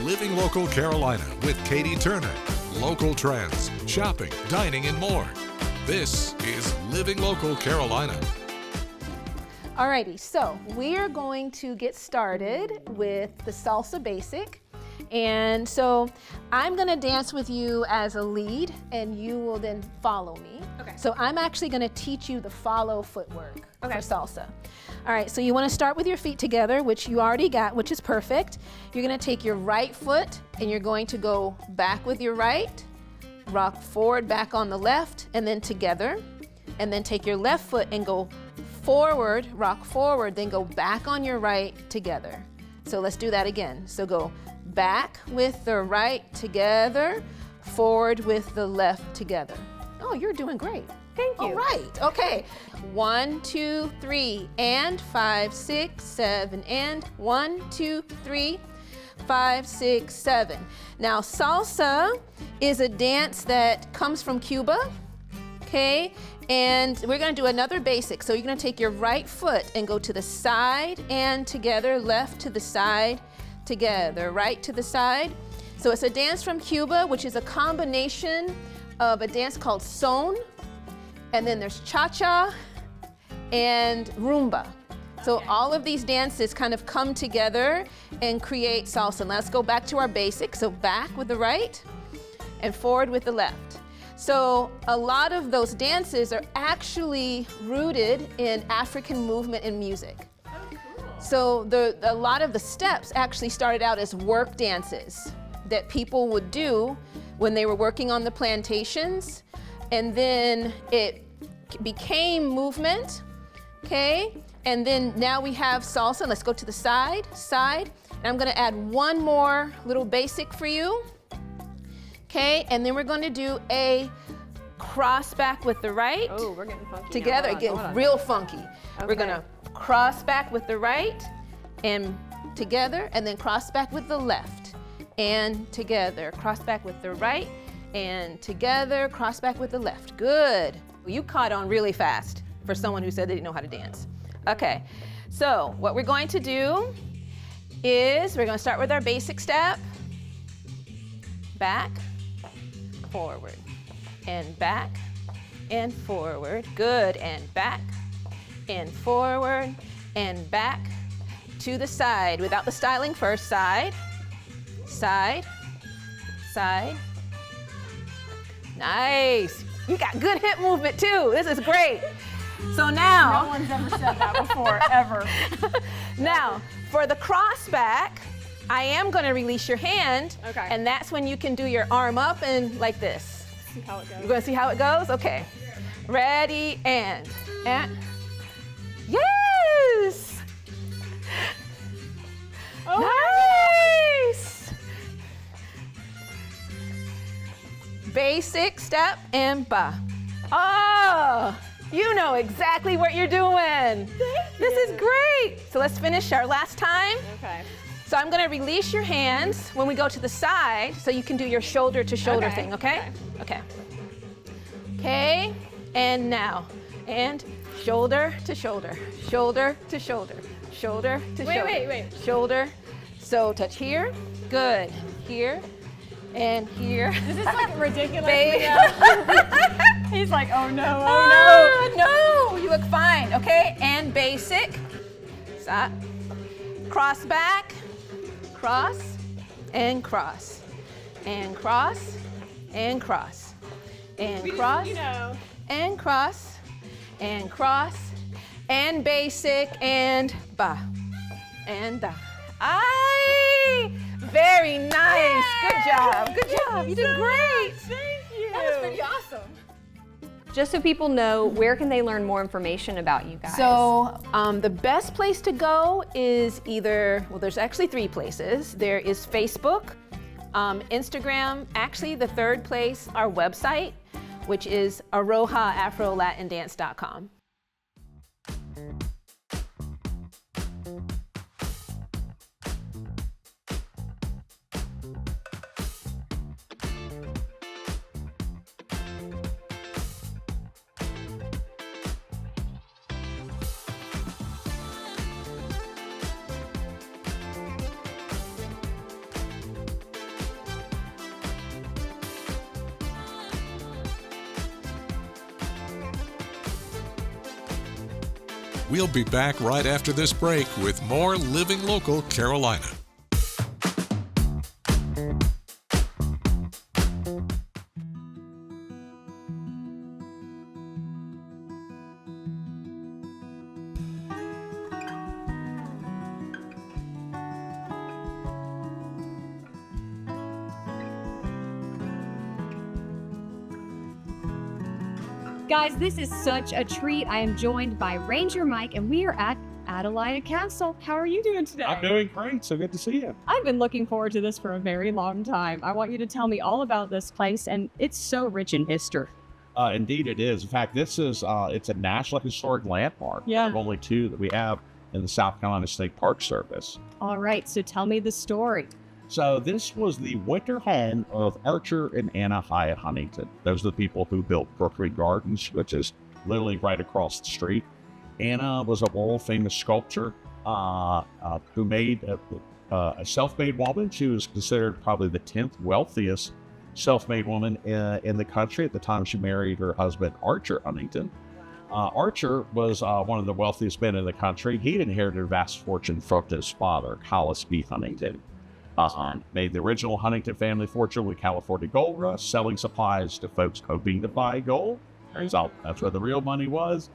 Living Local Carolina with Katie Turner. Local trends, shopping, dining, and more. This is Living Local Carolina. Alrighty, so we are going to get started with the salsa basic. And so I'm gonna dance with you as a lead and you will then follow me. Okay. So I'm actually gonna teach you the follow footwork for Okay. salsa. All right, so you wanna start with your feet together, which you already got, which is perfect. You're gonna take your right foot and you're going to go back with your right, rock forward, back on the left, and then together. And then take your left foot and go forward, rock forward, then go back on your right together. So let's do that again. So go back with the right together, forward with the left together. Oh, you're doing great. Thank you. All right, okay. 1, 2, 3, and 5, 6, 7, and 1, 2, 3, 5, 6, 7. Now, salsa is a dance that comes from Cuba, okay? And we're gonna do another basic. So you're gonna take your right foot and go to the side and together, left to the side, together, right to the side. So it's a dance from Cuba, which is a combination of a dance called son, and then there's cha-cha and rumba. So all of these dances kind of come together and create salsa. Let's go back to our basics. So back with the right and forward with the left. So a lot of those dances are actually rooted in African movement and music. So a lot of the steps actually started out as work dances that people would do when they were working on the plantations. And then it became movement, okay? And then now we have salsa. Let's go to the side. And I'm gonna add one more little basic for you, okay? And then we're gonna do a cross back with the right. Oh, we're getting funky. Together, Hold on, hold getting on. real funky. We're Okay. gonna cross back with the right and together, and then cross back with the left and together. Cross back with the right and together, cross back with the left. Good. You caught on really fast for someone who said they didn't know how to dance. Okay, so what we're going to do is we're gonna start with our basic step. Back, forward, and back, and forward. Good, and back, and forward, and back to the side. Without the styling first, side, side, side. Nice. You got good hip movement too. This is great. So now, No one's ever said that before, ever. now for the cross back, I am gonna release your hand. Okay. And that's when you can do your arm up and like this. See how it You're goes. gonna see how it goes? Okay. Ready, and. Yes! Oh, Nice! Basic step and ba. Oh, you know exactly what you're doing. This is great. So let's finish our last time. Okay. So I'm gonna release your hands when we go to the side so you can do your shoulder to shoulder Okay, thing, okay? Okay. Okay, and now, and shoulder to shoulder, shoulder to shoulder, shoulder to shoulder. Wait. Shoulder. So touch here, good. Here, and here. Is this like ridiculous? Babe. He's like, oh no, Oh, no, you look fine, okay? And basic. Stop. Cross back, cross, and cross, and cross, and cross, and cross, You know. and cross, and cross, and basic, and ba, and da. Aye! Very nice. Good job. Good job. You did great. Thank you. That was pretty awesome. Just so people know, where can they learn more information about you guys? So the best place to go is either, well, there's actually 3 places. There is Facebook, Instagram, actually the third place, our website, which is arohaafrolatindance.com. We'll be back right after this break with more Living Local Carolina. Guys, this is such a treat. I am joined by Ranger Mike, and we are at Adelia Castle. How are you doing today? I'm doing great. So good to see you. I've been looking forward to this for a very long time. I want you to tell me all about this place, and it's so rich in history. Indeed, it is. In fact, this is it's a National Historic Landmark. Yeah. One of only two that we have in the South Carolina State Park Service. All right, so tell me the story. So this was the winter home of Archer and Anna Hyatt Huntington. Those are the people who built Brookery Gardens, which is literally right across the street. Anna was a world-famous sculptor who made a self-made woman. She was considered probably the 10th wealthiest self-made woman in the country at the time she married her husband, Archer Huntington. Archer was one of the wealthiest men in the country. He'd inherited a vast fortune from his father, Hollis B. Huntington. Made the original Huntington family fortune with California Gold Rush, selling supplies to folks hoping to buy gold. Turns out that's where the real money was.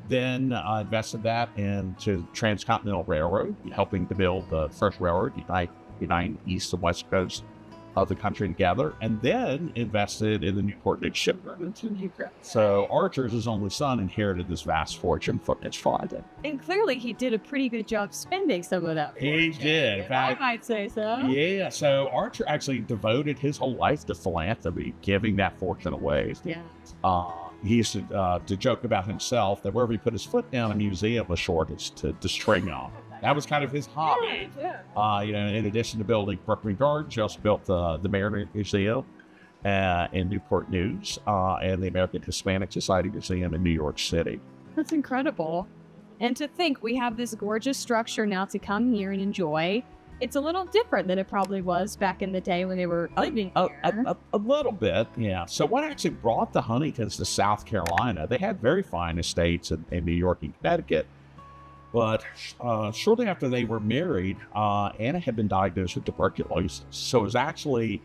Then invested that into Transcontinental Railroad, helping to build the first railroad, unite east and west coast of the country together, and then invested in the Newport News shipyard. So Archer's his only son inherited this vast fortune from his father. And clearly he did a pretty good job spending some of that. He did. In I fact, might say so. yeah, so Archer actually devoted his whole life to philanthropy, giving that fortune away. Yeah. He used to joke about himself that wherever he put his foot down, a museum was shortest to string on. That was kind of his hobby. In addition to building Brookery Gardens, he also built the Mariner Museum in Newport News and the American Hispanic Society Museum in New York City. That's incredible. And to think we have this gorgeous structure now to come here and enjoy. It's a little different than it probably was back in the day when they were living here. A little bit, yeah. So what actually brought the Huntingtons to South Carolina? They had very fine estates in New York and Connecticut. But shortly after they were married, Anna had been diagnosed with tuberculosis. So it was actually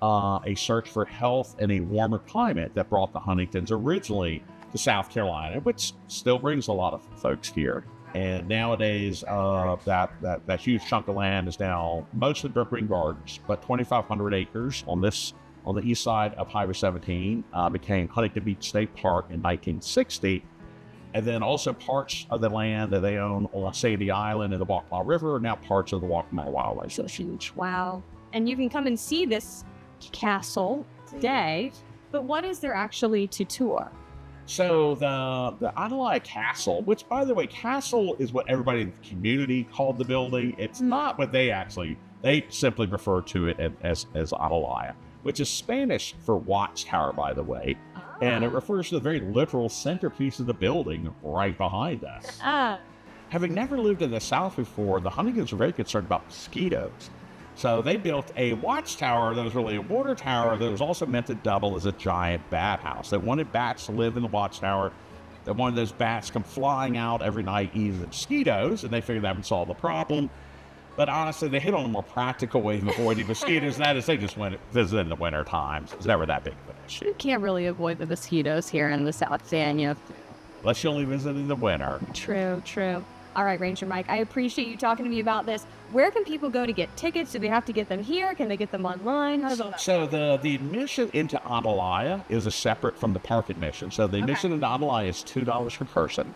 a search for health in a warmer climate that brought the Huntingtons originally to South Carolina, which still brings a lot of folks here. And nowadays, that huge chunk of land is now mostly Brookery Gardens, but 2,500 acres on the east side of Highway 17 became Huntington Beach State Park in 1960. And then also parts of the land that they own on Sadie Island and the Waccamaw River are now parts of the Waccamaw Wildlife Refuge. Wow. And you can come and see this castle today, but what is there actually to tour? So the Adelia Castle, which by the way, castle is what everybody in the community called the building. It's not what they simply refer to it as Adelia, which is Spanish for watchtower, by the way. And it refers to the very literal centerpiece of the building right behind us. Having never lived in the South before, the Huntingtons were very concerned about mosquitoes. So they built a watchtower that was really a water tower that was also meant to double as a giant bat house. They wanted bats to live in the watchtower. They wanted those bats come flying out every night eating the mosquitoes, and they figured that would solve the problem. But honestly, they hit on a more practical way of avoiding mosquitoes. That is, they just went visit in the winter times. It's never that big of an issue. You can't really avoid the mosquitoes here in the South End. Unless you only visit in the winter. True. All right, Ranger Mike, I appreciate you talking to me about this. Where can people go to get tickets? Do they have to get them here? Can they get them online? How does all that? So the admission into Adelia is separate from the park admission. So the admission into Adelia is $2 per person.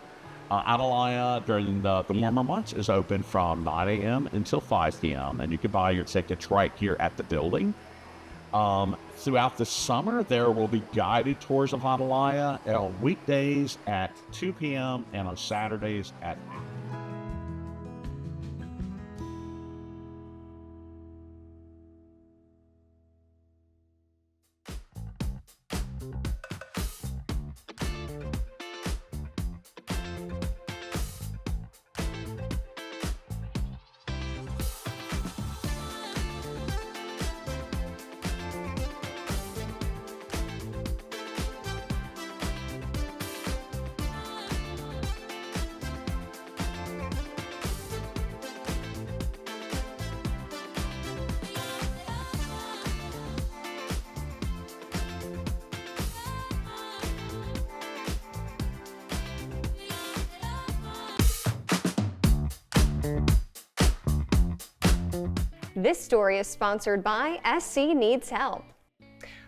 Adelia during the warmer months is open from 9 a.m. until 5 p.m. And you can buy your tickets right here at the building. Throughout the summer, there will be guided tours of Adelia on weekdays at 2 p.m. and on Saturdays at This story is sponsored by SC Needs Help.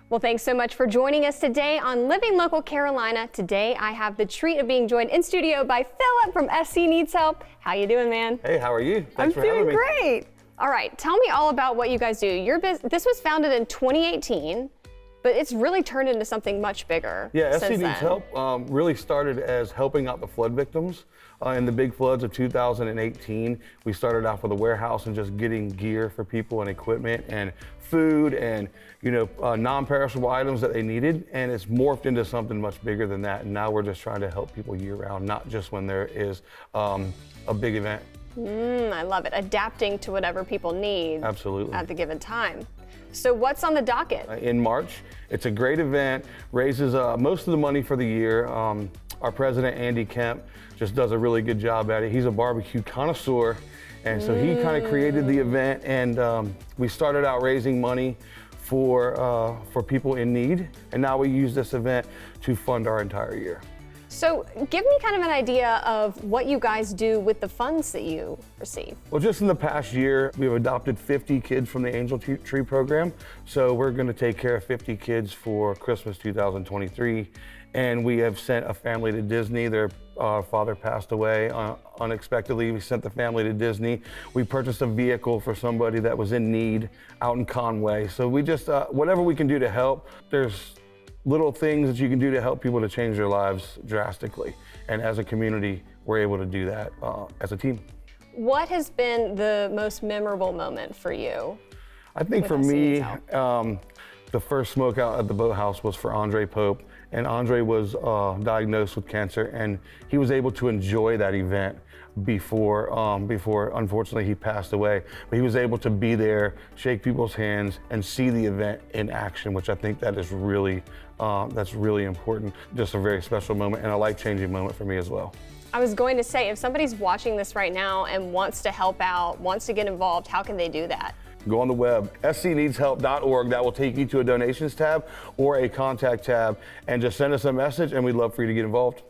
Well, thanks so much for joining us today on Living Local Carolina. Today, I have the treat of being joined in studio by Philip from SC Needs Help. How you doing, man? Hey, how are you? Thanks for having me. I'm doing great. All right, tell me all about what you guys do. This was founded in 2018, but it's really turned into something much bigger. Yeah, SC since Needs then. Help really started as helping out the flood victims. In the big floods of 2018, we started off with a warehouse and just getting gear for people and equipment and food and non-perishable items that they needed, and it's morphed into something much bigger than that. And now we're just trying to help people year-round, not just when there is a big event. I love it. Adapting to whatever people need. Absolutely. At the given time. So what's on the docket? In March, it's a great event, raises most of the money for the year. Our president, Andy Kemp, just does a really good job at it. He's a barbecue connoisseur, and so he kind of created the event, and we started out raising money for people in need, and now we use this event to fund our entire year. So give me kind of an idea of what you guys do with the funds that you receive. Well, just in the past year, we've adopted 50 kids from the Angel Tree program. So we're going to take care of 50 kids for Christmas 2023. And we have sent a family to Disney. Their father passed away unexpectedly. We sent the family to Disney. We purchased a vehicle for somebody that was in need out in Conway. So we just, whatever we can do to help, there's little things that you can do to help people to change their lives drastically. And as a community, we're able to do that as a team. What has been the most memorable moment for you? I think for me, the first smoke out at the boathouse was for Andre Pope. And Andre was diagnosed with cancer, and he was able to enjoy that event before unfortunately he passed away. But he was able to be there, shake people's hands, and see the event in action, which I think that is really, that's really important. Just a very special moment and a life-changing moment for me as well. I was going to say, if somebody's watching this right now and wants to help out, wants to get involved, how can they do that? Go on the web, scneedshelp.org. That will take you to a donations tab or a contact tab, and just send us a message, and we'd love for you to get involved.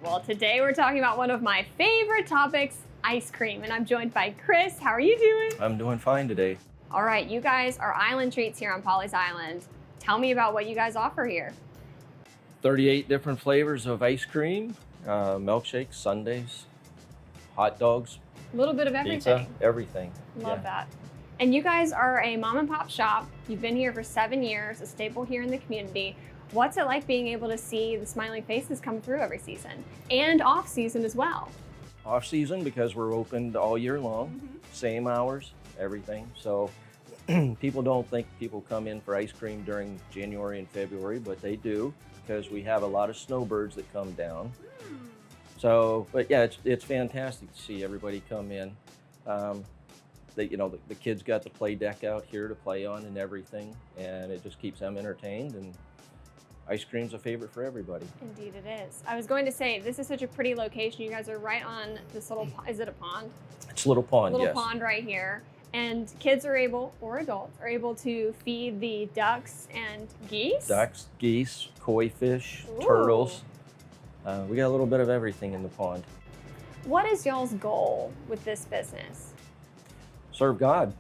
Well, today we're talking about one of my favorite topics, ice cream, and I'm joined by Chris. How are you doing? I'm doing fine today. All right, you guys are Island Treats here on Pawleys Island. Tell me about what you guys offer here. 38 different flavors of ice cream, milkshakes, sundaes, hot dogs, A little bit of everything. pizza, everything. Love that. And you guys are a mom and pop shop. You've been here for 7 years, a staple here in the community. What's it like being able to see the smiling faces come through every season and off season as well? Off season because we're open all year long, same hours, everything. So people don't think people come in for ice cream during January and February, but they do because we have a lot of snowbirds that come down. So, but yeah, it's fantastic to see everybody come in. The kids got the play deck out here to play on and everything, and it just keeps them entertained, and ice cream's a favorite for everybody. Indeed it is. I was going to say, this is such a pretty location. You guys are right on this little, is it a pond? It's a little pond, Little yes. pond right here. And kids are able, or adults, are able to feed the ducks and geese? Ducks, geese, koi fish, Ooh. turtles. We got a little bit of everything in the pond. What is y'all's goal with this business? Serve God.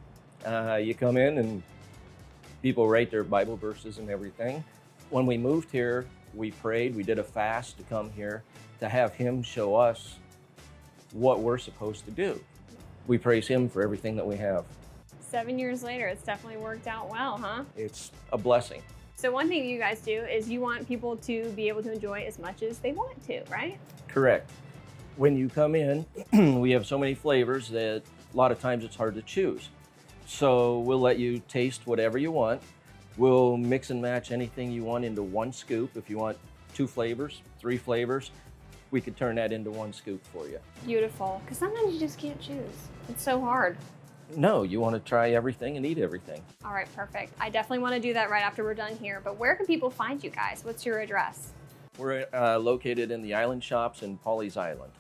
You come in and people write their Bible verses and everything. When we moved here, we prayed, we did a fast to come here to have Him show us what we're supposed to do. We praise Him for everything that we have. 7 years later, it's definitely worked out well, huh? It's a blessing. So one thing you guys do is you want people to be able to enjoy as much as they want to, right? Correct. When you come in, we have so many flavors that a lot of times it's hard to choose. So we'll let you taste whatever you want. We'll mix and match anything you want into one scoop. If you want 2 flavors, 3 flavors, we could turn that into one scoop for you. Beautiful, because sometimes you just can't choose. It's so hard. No, you want to try everything and eat everything. All right, perfect. I definitely want to do that right after we're done here, but where can people find you guys? What's your address? We're located in the Island Shops in Pawleys Island.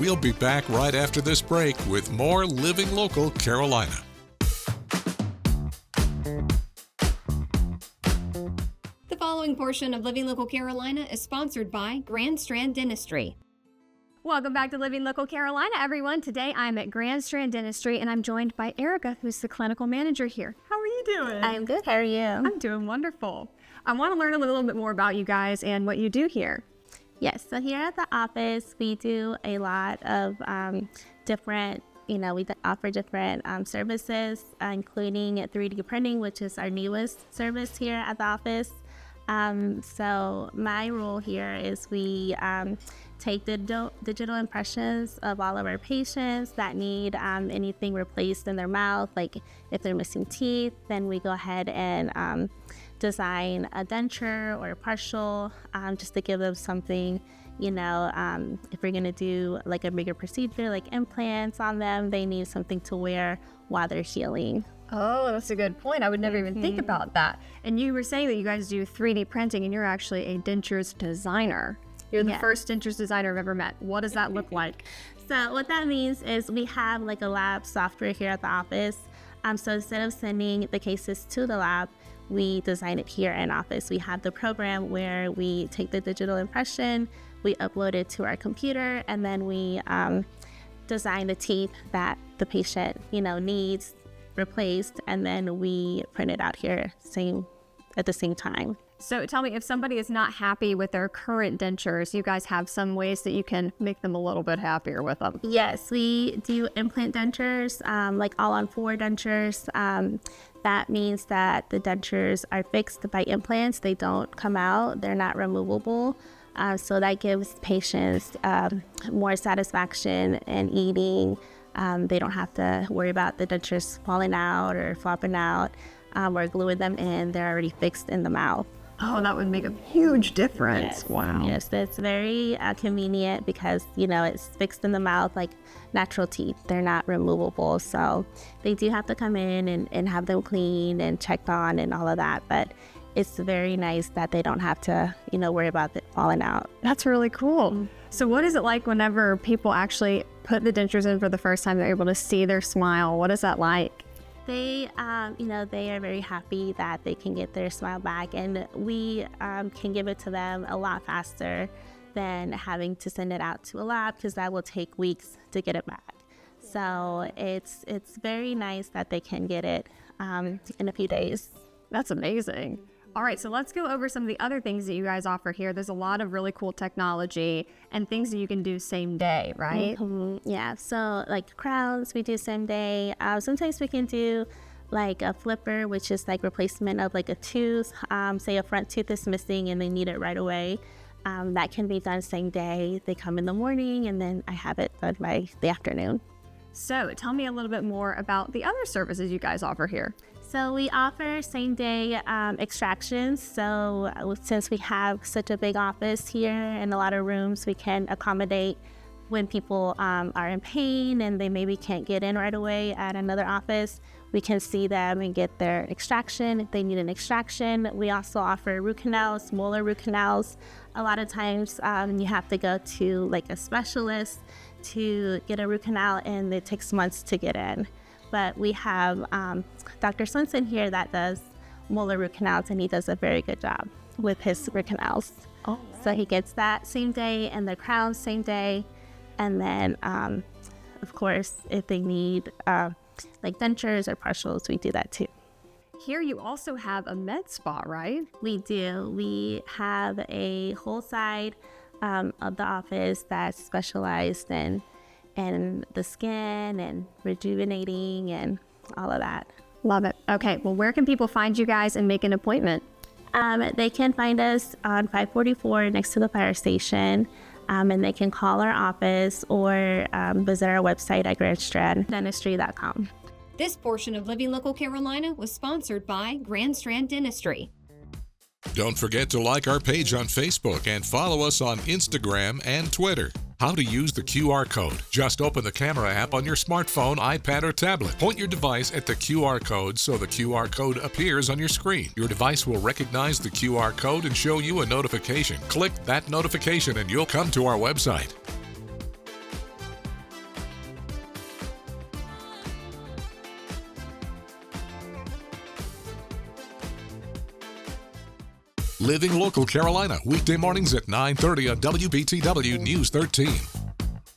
We'll be back right after this break with more Living Local Carolina. The following portion of Living Local Carolina is sponsored by Grand Strand Dentistry. Welcome back to Living Local Carolina, everyone. Today I'm at Grand Strand Dentistry and I'm joined by Erica, who's the clinical manager here. How are you doing? I'm good. How are you? I'm doing wonderful. I want to learn a little bit more about you guys and what you do here. Yes, so here at the office, we do a lot of different, we offer different services, including 3D printing, which is our newest service here at the office. So my role here is we take the digital impressions of all of our patients that need anything replaced in their mouth, like if they're missing teeth, then we go ahead and design a denture or a partial, just to give them something, if we're gonna do like a bigger procedure, like implants on them, they need something to wear while they're healing. Oh, that's a good point. I would never even think about that. And you were saying that you guys do 3D printing and you're actually a dentures designer. You're the first dentures designer I've ever met. What does that look like? So what that means is we have like a lab software here at the office. So instead of sending the cases to the lab, we design it here in office. We have the program where we take the digital impression, we upload it to our computer, and then we design the teeth that the patient, needs replaced, and then we print it out here at the same time. So tell me, if somebody is not happy with their current dentures, you guys have some ways that you can make them a little bit happier with them. Yes, we do implant dentures, like all-on-4 dentures. That means that the dentures are fixed by implants. They don't come out. They're not removable. So that gives patients more satisfaction in eating. They don't have to worry about the dentures falling out or flopping out or gluing them in. They're already fixed in the mouth. Oh, that would make a huge difference. Yes. Wow. Yes, it's very convenient because, it's fixed in the mouth like natural teeth. They're not removable. So they do have to come in and have them cleaned and checked on and all of that. But it's very nice that they don't have to, worry about it falling out. That's really cool. So what is it like whenever people actually put the dentures in for the first time, they're able to see their smile? What is that like? They, they are very happy that they can get their smile back, and we can give it to them a lot faster than having to send it out to a lab, because that will take weeks to get it back. So it's very nice that they can get it in a few days. That's amazing. All right, so let's go over some of the other things that you guys offer here. There's a lot of really cool technology and things that you can do same day, right? Mm-hmm. Yeah, so like crowns, we do same day. Sometimes we can do like a flipper, which is like replacement of like a tooth. Say a front tooth is missing and they need it right away. That can be done same day. They come in the morning and then I have it done by the afternoon. So tell me a little bit more about the other services you guys offer here. So we offer same-day extractions. So since we have such a big office here and a lot of rooms, we can accommodate when people are in pain and they maybe can't get in right away at another office. We can see them and get their extraction if they need an extraction. We also offer root canals, molar root canals. A lot of times you have to go to like a specialist to get a root canal, and it takes months to get in. But we have Dr. Swenson here that does molar root canals, and he does a very good job with his root canals. Oh, so he gets that same day and the crowns same day. And then, of course, if they need like dentures or partials, we do that too. Here you also have a med spa, right? We do. We have a whole side of the office that's specialized in the skin and rejuvenating and all of that. Love it. Okay, well, where can people find you guys and make an appointment? They can find us on 544 next to the fire station, and they can call our office or visit our website at grandstranddentistry.com. This portion of Living Local Carolina was sponsored by Grand Strand Dentistry. Don't forget to like our page on Facebook and follow us on Instagram and Twitter. How to use the QR code. Just open the camera app on your smartphone, iPad, or tablet. Point your device at the QR code so the QR code appears on your screen. Your device will recognize the QR code and show you a notification. Click that notification and you'll come to our website. Living Local Carolina, weekday mornings at 9:30 on WBTW News 13.